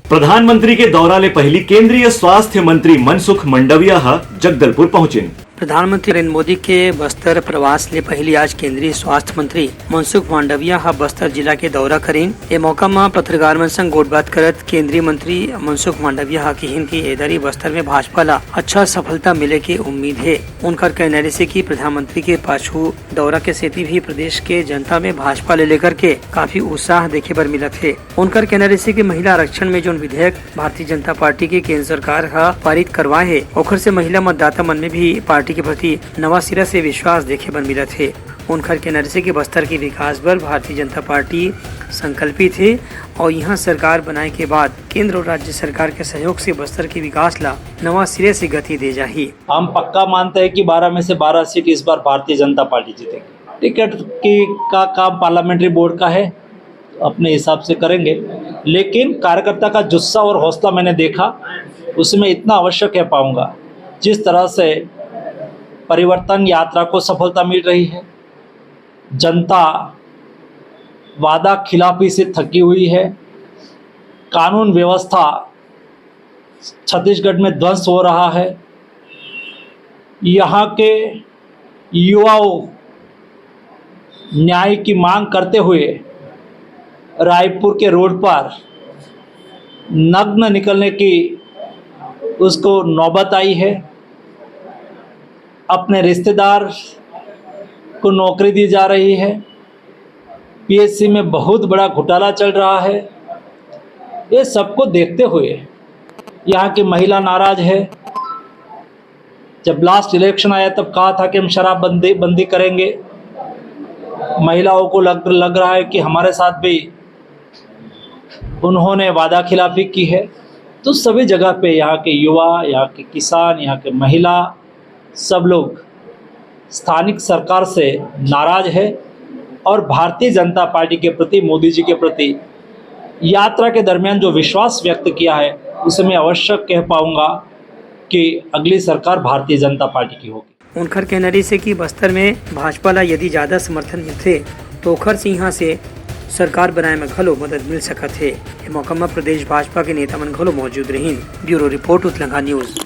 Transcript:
प्रधानमंत्री के दौरा ले पहली केंद्रीय स्वास्थ्य मंत्री मनसुख मंडविया जगदलपुर पहुंचे। प्रधानमंत्री नरेंद्र मोदी के बस्तर प्रवास ले पहली आज केंद्रीय स्वास्थ्य मंत्री मनसुख मांडविया बस्तर जिला के दौरा करें। ए मौका में पत्रकार मन संग गोटबात करत केंद्रीय मंत्री मनसुख मांडविया कहिन की एदारी बस्तर में भाजपा ला अच्छा सफलता मिले की उम्मीद है। उनकर कहने से कि प्रधानमंत्री के पाछू दौरा के सेती भी प्रदेश के जनता में भाजपा ले लेकर के काफी उत्साह देखे बर मिलत है। उनकर कहने से कि महिला आरक्षण में जो विधेयक भारतीय जनता पार्टी की केंद्र सरकार पारित करवाए है ओखर से महिला मतदाता मन में भी पार्टी के प्रति नवा सिरा से विश्वास देखे बर मिलत है। उनकर के नरसे के बस्तर के विकास पर भारतीय जनता पार्टी संकल्पित है और यहाँ सरकार बनाए के बाद केंद्र और राज्य सरकार के सहयोग से बस्तर के विकास ला नवा सिरे से गति दे जाही। हम पक्का मानते हैं कि 12 में से 12 सीट इस बार भारतीय जनता पार्टी जीतेगी। टिकट की का काम पार्लियामेंट्री बोर्ड का है, अपने हिसाब से करेंगे, लेकिन कार्यकर्ता का जुस्सा और हौसला मैंने देखा, उसमें इतना अवश्य कह पाऊंगा जिस तरह से परिवर्तन यात्रा को सफलता मिल रही है, जनता वादा खिलाफी से थकी हुई है, कानून व्यवस्था छत्तीसगढ़ में ध्वंस हो रहा है, यहाँ के युवाओं न्याय की मांग करते हुए रायपुर के रोड पर नग्न निकलने की उसको नौबत आई है। अपने रिश्तेदार को नौकरी दी जा रही है, पीएचसी में बहुत बड़ा घोटाला चल रहा है। ये सबको देखते हुए यहाँ की महिला नाराज है। जब लास्ट इलेक्शन आया तब कहा था कि हम शराब बंदी करेंगे। महिलाओं को लग रहा है कि हमारे साथ भी उन्होंने वादा खिलाफी की है। तो सभी जगह पे यहाँ के युवा, यहाँ के किसान, यहाँ के महिला सब लोग स्थानिक सरकार से नाराज है और भारतीय जनता पार्टी के प्रति, मोदी जी के प्रति यात्रा के दरमियान जो विश्वास व्यक्त किया है उसे मैं अवश्य कह पाऊंगा कि अगली सरकार भारतीय जनता पार्टी की होगी। उनकर कहने से कि बस्तर में भाजपा ला यदि ज्यादा समर्थन मिलते तो ओखर से यहाँ से सरकार बनाए में घलो मदद मिल सकत है। मौका में प्रदेश भाजपा के नेता मन घलो मौजूद रहीन। ब्यूरो रिपोर्ट उत्तलंगा न्यूज।